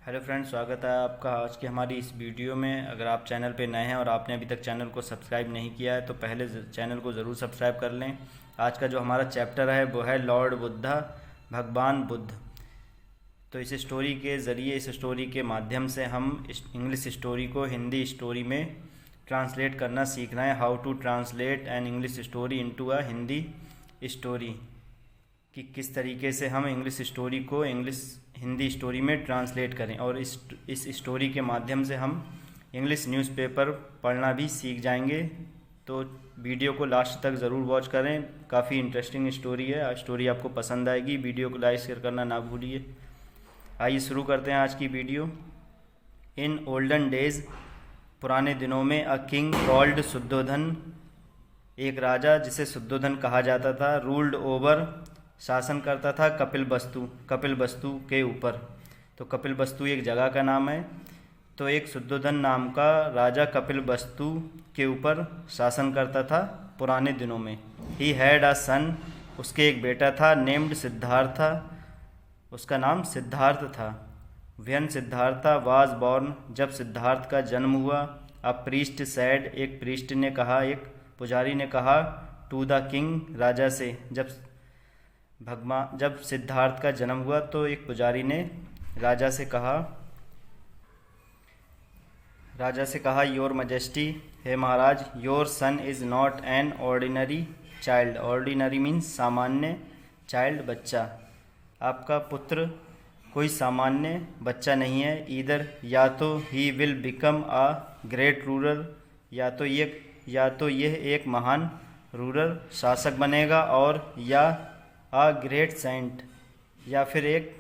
Hello friends, स्वागत है आपका आज की हमारी इस वीडियो में। अगर आप चैनल पे नए हैं और आपने अभी तक चैनल को सब्सक्राइब नहीं किया है तो पहले चैनल को ज़रूर सब्सक्राइब कर लें। आज का जो हमारा चैप्टर है वो है लॉर्ड बुद्धा, भगवान बुद्ध। तो इस स्टोरी के ज़रिए, इस स्टोरी के माध्यम से हम इस इंग्लिश स्टोरी को हिंदी स्टोरी में ट्रांसलेट करना सीख रहे हैं। How to translate an English story into a Hindi story, कि किस तरीके से हम इंग्लिश स्टोरी को हिंदी स्टोरी में ट्रांसलेट करें। और इस स्टोरी के माध्यम से हम इंग्लिश न्यूज़पेपर पढ़ना भी सीख जाएंगे। तो वीडियो को लास्ट तक ज़रूर वॉच करें, काफ़ी इंटरेस्टिंग स्टोरी है। स्टोरी आपको पसंद आएगी। वीडियो को लाइक शेयर करना ना भूलिए। आइए शुरू करते हैं आज की वीडियो। इन ओल्डन डेज, पुराने दिनों में, अ किंग कॉल्ड शुद्धोधन, एक राजा जिसे शुद्धोधन कहा जाता था, रूल्ड ओवर, शासन करता था, कपिल वस्तु के ऊपर। तो कपिल वस्तु एक जगह का नाम है। तो एक शुद्धोधन नाम का राजा कपिल वस्तु के ऊपर शासन करता था पुराने दिनों में। ही हैड अ सन, उसके एक बेटा था, नेम्ड सिद्धार्थ, उसका नाम सिद्धार्थ था। व्हेन सिद्धार्था वाज बॉर्न, जब सिद्धार्थ का जन्म हुआ, अ प्रीस्ट सैड, एक प्रीस्ट ने कहा, एक पुजारी ने कहा, टू द किंग, राजा से। जब सिद्धार्थ का जन्म हुआ तो एक पुजारी ने राजा से कहा, योर मजेस्टी, हे महाराज, your son is not an ordinary child, ordinary means सामान्य, चाइल्ड बच्चा, आपका पुत्र कोई सामान्य बच्चा नहीं है। ईदर, या तो he will become a great ruler, या तो यह एक महान रूरल शासक बनेगा, और या आ ग्रेट सेंट, या फिर एक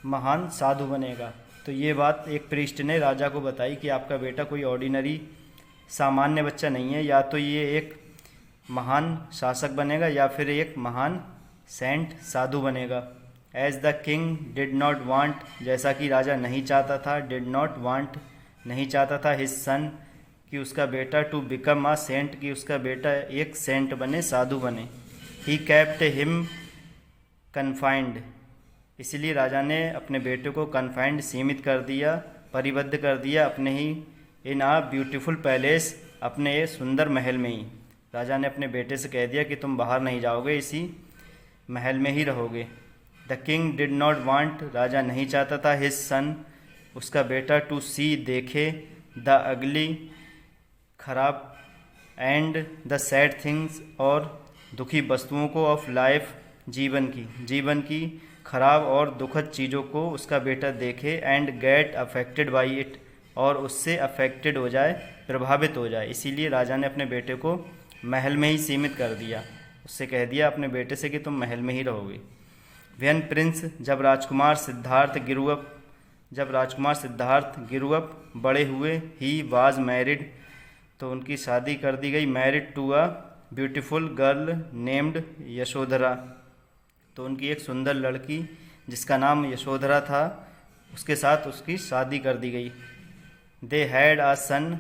महान साधु बनेगा। तो ये बात एक प्रीस्ट ने राजा को बताई कि आपका बेटा कोई ऑर्डिनरी सामान्य बच्चा नहीं है, या तो ये एक महान शासक बनेगा या फिर एक महान सेंट साधु बनेगा। As the king did not want, जैसा कि राजा नहीं चाहता था, डिड नॉट वांट नहीं चाहता था, हिज सन, कि उसका बेटा, टू बिकम अ सेंट, कि उसका बेटा एक सेंट बने, साधु बने। ही कैप्ट हिम कन्फाइंड, इसलिए राजा ने अपने बेटे को कन्फाइंड, सीमित कर दिया, परिबद्ध कर दिया अपने ही, इन आ ब्यूटीफुल पैलेस, अपने सुंदर महल में ही। राजा ने अपने बेटे से कह दिया कि तुम बाहर नहीं जाओगे, इसी महल में ही रहोगे। The king did not want, राजा नहीं चाहता था, हिज सन, उसका बेटा, टू सी, देखे, द अगली, खराब, एंड द सैड थिंग्स, और दुखी वस्तुओं को, ऑफ लाइफ, जीवन की खराब और दुखद चीज़ों को उसका बेटा देखे, and get affected by it, और उससे अफेक्टेड हो जाए, प्रभावित हो जाए। इसीलिए राजा ने अपने बेटे को महल में ही सीमित कर दिया। उससे कह दिया अपने बेटे से कि तुम महल में ही रहोगे। व्हेन प्रिंस, जब राजकुमार सिद्धार्थ गिरू अप, बड़े हुए, ही वाज मैरिड, तो उनकी शादी कर दी गई, married to a beautiful girl named Yashodhara, तो उनकी एक सुंदर लड़की जिसका नाम यशोधरा था, उसके साथ उसकी शादी कर दी गई। दे हैड आ सन,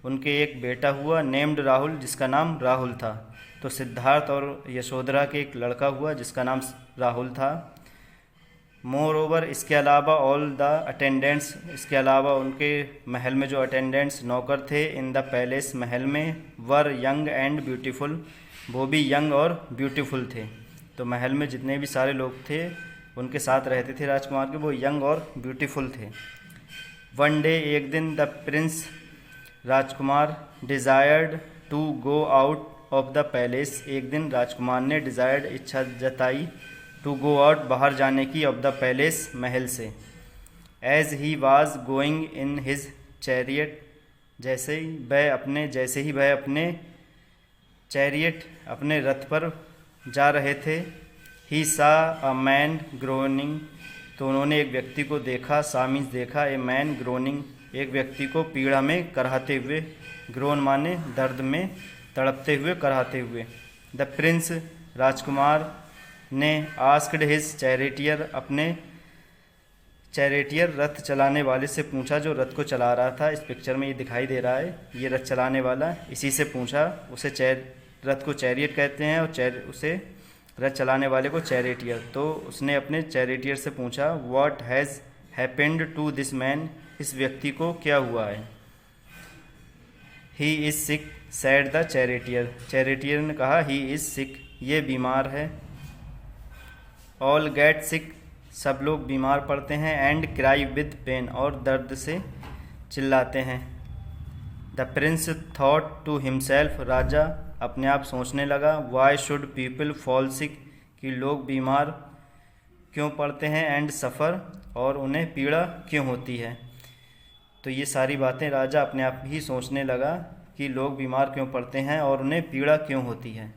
उनके एक बेटा हुआ, नेम्ड राहुल, जिसका नाम राहुल था। तो सिद्धार्थ और यशोधरा के एक लड़का हुआ जिसका नाम राहुल था। मोर ओवर, इसके अलावा, ऑल द अटेंडेंट्स, इसके अलावा उनके महल में जो अटेंडेंट्स, नौकर थे, इन द पैलेस, महल में, वर यंग एंड ब्यूटीफुल, वो भी यंग और ब्यूटीफुल थे। तो महल में जितने भी सारे लोग थे उनके साथ रहते थे राजकुमार के, वो यंग और ब्यूटीफुल थे। वन डे, एक दिन, द प्रिंस, राजकुमार, desired to go out of the palace, एक दिन राजकुमार ने डिज़ायर्ड, इच्छा जताई, टू गो आउट, बाहर जाने की, ऑफ द पैलेस, महल से। As he was going in his chariot, जैसे ही वह अपने चैरियट, अपने रथ पर जा रहे थे। ही सा अ मैन ग्रोनिंग, तो उन्होंने एक व्यक्ति को देखा, सा मीन्स देखा, ए मैन ग्रोनिंग, एक व्यक्ति को पीड़ा में कराहते हुए, ग्रोन माने दर्द में तड़पते हुए, कराहते हुए। द प्रिंस, राजकुमार ने, आस्क्ड हिज चैरिटियर, अपने चैरिटियर, रथ चलाने वाले से पूछा, जो रथ को चला रहा था। इस पिक्चर में ये दिखाई दे रहा है, ये रथ चलाने वाला, इसी से पूछा। उसे रथ को चैरियट कहते हैं, और उसे रथ चलाने वाले को चैरिटियर। तो उसने अपने चैरिटियर से पूछा, what has happened to this man, इस व्यक्ति को क्या हुआ है। He is sick said the charioteer, charioteer ने कहा ही इज़ सिक, ये बीमार है। ऑल गेट सिक, सब लोग बीमार पड़ते हैं। एंड क्राई विद पेन, और दर्द से चिल्लाते हैं। The prince thought to himself, राजा अपने आप सोचने लगा। Why should people fall sick, कि लोग बीमार क्यों पड़ते हैं। एंड सफ़र, और उन्हें पीड़ा क्यों होती है। तो ये सारी बातें राजा अपने आप ही सोचने लगा कि लोग बीमार क्यों पड़ते हैं और उन्हें पीड़ा क्यों होती है।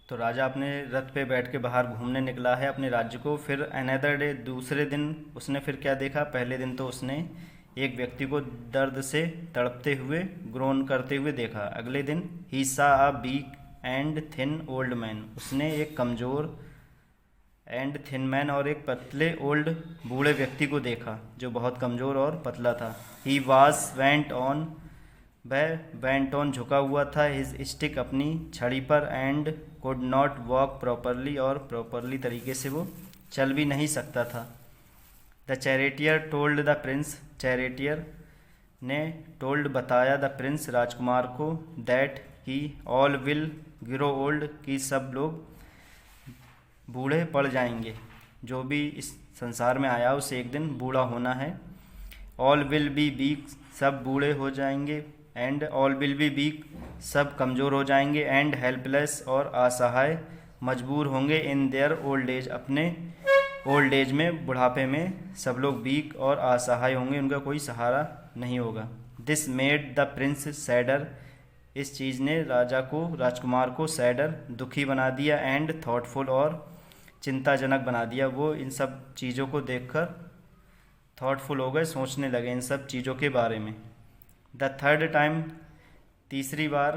तो राजा अपने रथ पे बैठ के बाहर घूमने निकला है अपने राज्य को। फिर अनदर डे, दूसरे दिन उसने फिर क्या देखा। पहले दिन तो उसने एक व्यक्ति को दर्द से तड़पते हुए, ग्रोन करते हुए देखा। अगले दिन he saw a weak and thin old man, उसने एक कमज़ोर एंड थिन मैन और एक पतले ओल्ड बूढ़े व्यक्ति को देखा जो बहुत कमज़ोर और पतला था। ही वाज वेंट ऑन, वह वेंट ऑन झुका हुआ था। हिज स्टिक, अपनी छड़ी पर। And could not walk properly, और प्रॉपरली तरीके से वो चल भी नहीं सकता था। The charioteer told the Prince, charioteer ने टोल्ड बताया द प्रिंस, राजकुमार को। दैट कि ऑल विल ग्रो ओल्ड, कि सब लोग बूढ़े पड़ जाएंगे। जो भी इस संसार में आया उसे एक दिन बूढ़ा होना है। ऑल विल बी वीक, सब बूढ़े हो जाएंगे। And all will be weak, सब कमज़ोर हो जाएंगे। एंड हेल्पलेस, और असहाय, मजबूर होंगे। इन देयर ओल्ड एज, अपने ओल्ड एज में, बुढ़ापे में सब लोग वीक और असहाय होंगे, उनका कोई सहारा नहीं होगा। This made the Prince sadder, इस चीज़ ने राजा को, राजकुमार को सैडर, दुखी बना दिया। एंड थॉटफुल, और चिंताजनक बना दिया। वो इन सब चीज़ों को देखकर थॉटफुल हो गए, सोचने लगे इन सब चीज़ों के बारे में। द थर्ड टाइम, तीसरी बार,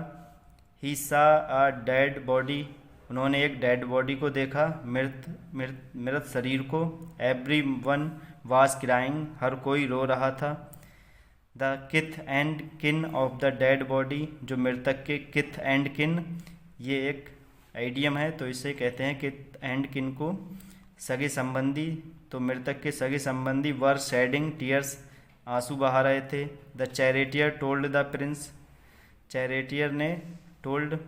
ही सा अ डेड बॉडी, उन्होंने एक डेड बॉडी को देखा, मृत शरीर को। एवरी वन वाज क्राइंग, हर कोई रो रहा था। द किथ एंड किन ऑफ द डेड बॉडी, जो मृतक के किथ एंड किन, ये एक आइडियम है, तो इसे कहते हैं किथ एंड किन को सगे संबंधी। तो मृतक के सगे संबंधी वर शेडिंग टीयर्स, आंसू बहा रहे थे। The charioteer told the Prince, charioteer ने टोल्ड,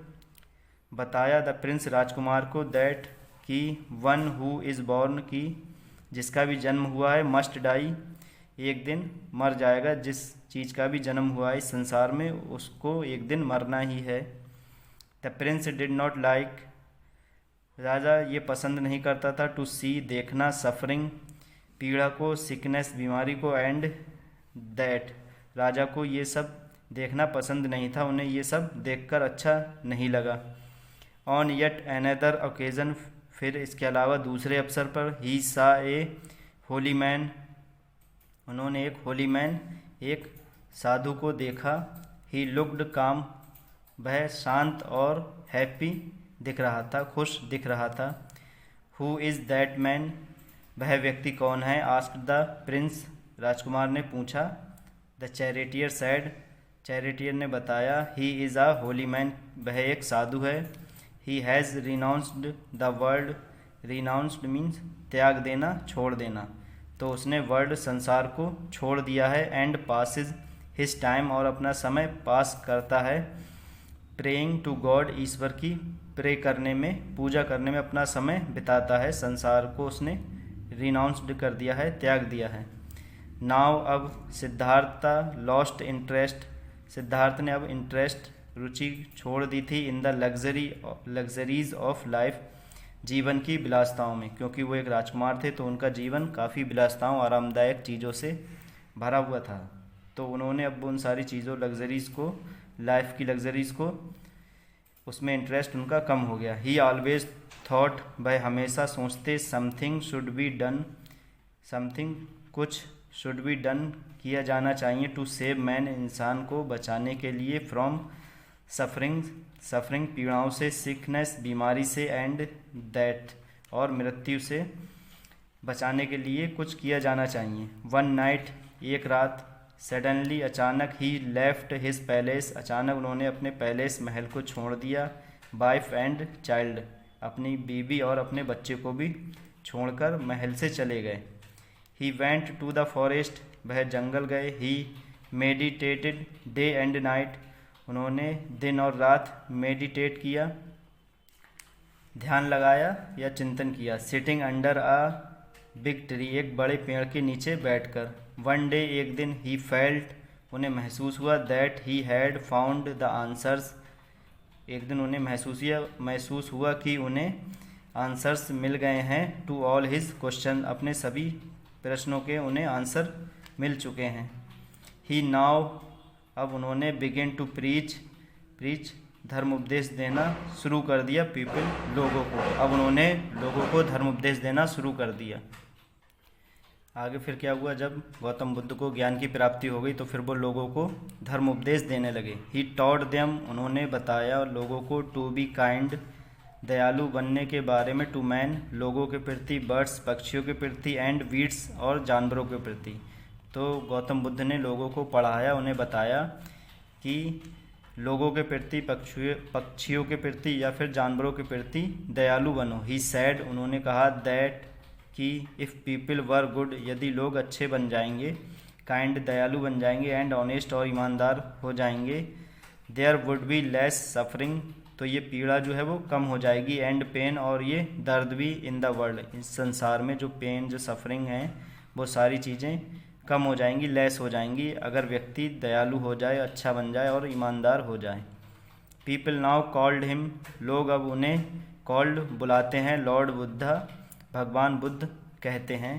बताया द प्रिंस, राजकुमार को। दैट कि वन हु इज़ बॉर्न, की जिसका भी जन्म हुआ है, मस्ट डाई, एक दिन मर जाएगा। जिस चीज़ का भी जन्म हुआ है इस संसार में, उसको एक दिन मरना ही है। The prince did not like, राजा ये पसंद नहीं करता था। टू सी, देखना, सफरिंग, पीड़ा को, सिकनेस, बीमारी को। एंड दैट, राजा को ये सब देखना पसंद नहीं था, उन्हें ये सब देखकर अच्छा नहीं लगा। ऑन येट अनदर ओकेजन, फिर इसके अलावा दूसरे अवसर पर, ही सा ए होली मैन, उन्होंने एक होली मैन, एक साधु को देखा। ही लुक्ड काम, वह शांत और हैप्पी दिख रहा था, खुश दिख रहा था। हु इज़ दैट मैन, वह व्यक्ति कौन है। आस्क्ड द प्रिंस, राजकुमार ने पूछा। द चैरिटियर सैड, चैरिटियर ने बताया। He is a Holi man, वह एक साधु है। He has renounced the world, renounced means त्याग देना, छोड़ देना, तो उसने वर्ल्ड, संसार को छोड़ दिया है। एंड पासिज हिज टाइम, और अपना समय पास करता है। प्रेइंग टू गॉड, ईश्वर की प्रे करने में, पूजा करने में अपना समय बिताता है। संसार को उसने रिनाउंस्ड कर दिया है, त्याग दिया है। नाउ, अब सिद्धार्थ लॉस्ट इंटरेस्ट, सिद्धार्थ ने अब इंटरेस्ट, रुचि छोड़ दी थी। In the luxuries of life, जीवन की विलासताओं में, क्योंकि वो एक राजकुमार थे तो उनका जीवन काफ़ी विलासताओं, आरामदायक चीज़ों से भरा हुआ था। तो उन्होंने अब उन सारी चीज़ों, लग्जरीज़ को, लाइफ की लग्जरीज़ को, उसमें इंटरेस्ट उनका कम हो गया। ही ऑलवेज थॉट, वह हमेशा सोचते। Something should be done, something कुछ, शुड बी डन किया जाना चाहिए। टू सेव मैन, इंसान को बचाने के लिए। फ्रॉम सफरिंग, सफरिंग पीड़ाओं से। सिकनेस, बीमारी से। एंड दैट, और मृत्यु से बचाने के लिए कुछ किया जाना चाहिए। वन नाइट, एक रात। सडनली, अचानक। ही लेफ्ट हिज पैलेस, अचानक उन्होंने अपने पैलेस, महल को छोड़ दिया। वाइफ एंड चाइल्ड, अपनी बीवी और अपने बच्चे को भी छोड़कर महल से चले गए। He went to the forest, वह जंगल गए। He meditated day and night, उन्होंने दिन और रात मेडिटेट किया, ध्यान लगाया या चिंतन किया। Sitting under a big tree, एक बड़े पेड़ के नीचे बैठकर। वन डे, एक दिन। ही फेल्ट, उन्हें महसूस हुआ। That he had found the answers, एक दिन उन्हें महसूस हुआ कि उन्हें आंसर्स मिल गए हैं। टू ऑल हिज क्वेश्चन, अपने सभी प्रश्नों के उन्हें आंसर मिल चुके हैं। ही नाउ, अब उन्होंने बिगिन टू प्रीच, धर्म उपदेश देना शुरू कर दिया। पीपल, लोगों को, अब उन्होंने लोगों को धर्म उपदेश देना शुरू कर दिया। आगे फिर क्या हुआ, जब गौतम बुद्ध को ज्ञान की प्राप्ति हो गई तो फिर वो लोगों को धर्म उपदेश देने लगे। ही टॉट देम, उन्होंने बताया लोगों को। टू बी काइंड, दयालु बनने के बारे में। टू मैन, लोगों के प्रति। बर्ड्स, पक्षियों के प्रति। एंड वीड्स, और जानवरों के प्रति। तो गौतम बुद्ध ने लोगों को पढ़ाया, उन्हें बताया कि लोगों के प्रति, पक्षियों के प्रति या फिर जानवरों के प्रति दयालु बनो। ही सैड, उन्होंने कहा। दैट, कि इफ़ पीपल वर गुड, यदि लोग अच्छे बन जाएंगे। काइंड, दयालु बन जाएंगे। एंड ऑनेस्ट, और ईमानदार हो जाएंगे। There would be less suffering, तो ये पीड़ा जो है वो कम हो जाएगी। एंड पेन, और ये दर्द भी। इन द वर्ल्ड, इस संसार में जो पेन, जो सफरिंग है, वो सारी चीज़ें कम हो जाएंगी, लेस हो जाएंगी, अगर व्यक्ति दयालु हो जाए, अच्छा बन जाए और ईमानदार हो जाए। पीपल नाउ कॉल्ड हिम, लोग अब उन्हें कॉल्ड, बुलाते हैं। लॉर्ड बुद्धा, भगवान बुद्ध कहते हैं,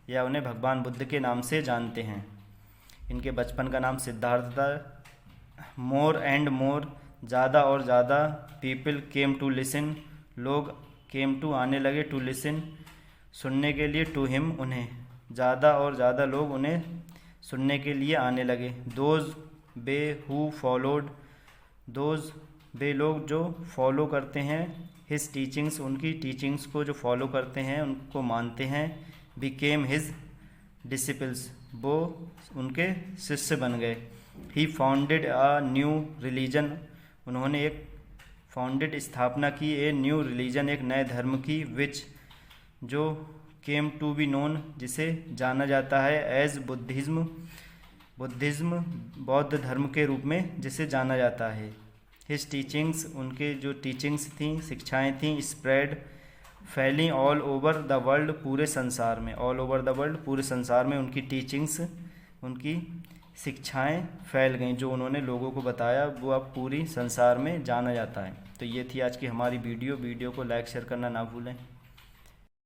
या उन्हें भगवान बुद्ध के नाम से जानते हैं। इनके बचपन का नाम सिद्धार्थ था। मोर एंड मोर, ज़्यादा और ज़्यादा। पीपल केम टू लिसन, लोग केम टू, आने लगे। टू लिसन, सुनने के लिए। टू हिम, उन्हें। ज़्यादा और ज़्यादा लोग उन्हें सुनने के लिए आने लगे। Those be who followed, those be लोग जो फॉलो करते हैं। हिज टीचिंग्स, उनकी टीचिंग्स को जो फॉलो करते हैं, उनको मानते हैं। बिकेम हिज डिसिपल्स, वो उनके शिष्य बन गए। ही फाउंडेड अ न्यू रिलीजन, उन्होंने एक फाउंडेड, स्थापना की। ए न्यू रिलीजन, एक नए धर्म की। विच, जो केम टू बी नोन, जिसे जाना जाता है। एज बुद्धिज्म, बुद्धिज्म बौद्ध धर्म के रूप में जिसे जाना जाता है। हिज टीचिंग्स, उनके जो टीचिंग्स थीं, शिक्षाएं थीं। स्प्रेड, फैली। ऑल ओवर द वर्ल्ड, पूरे संसार में। ऑल ओवर द वर्ल्ड, पूरे संसार में उनकी टीचिंग्स, उनकी शिक्षाएं फैल गईं। जो उन्होंने लोगों को बताया वो अब पूरी संसार में जाना जाता है। तो ये थी आज की हमारी वीडियो को लाइक शेयर करना ना भूलें।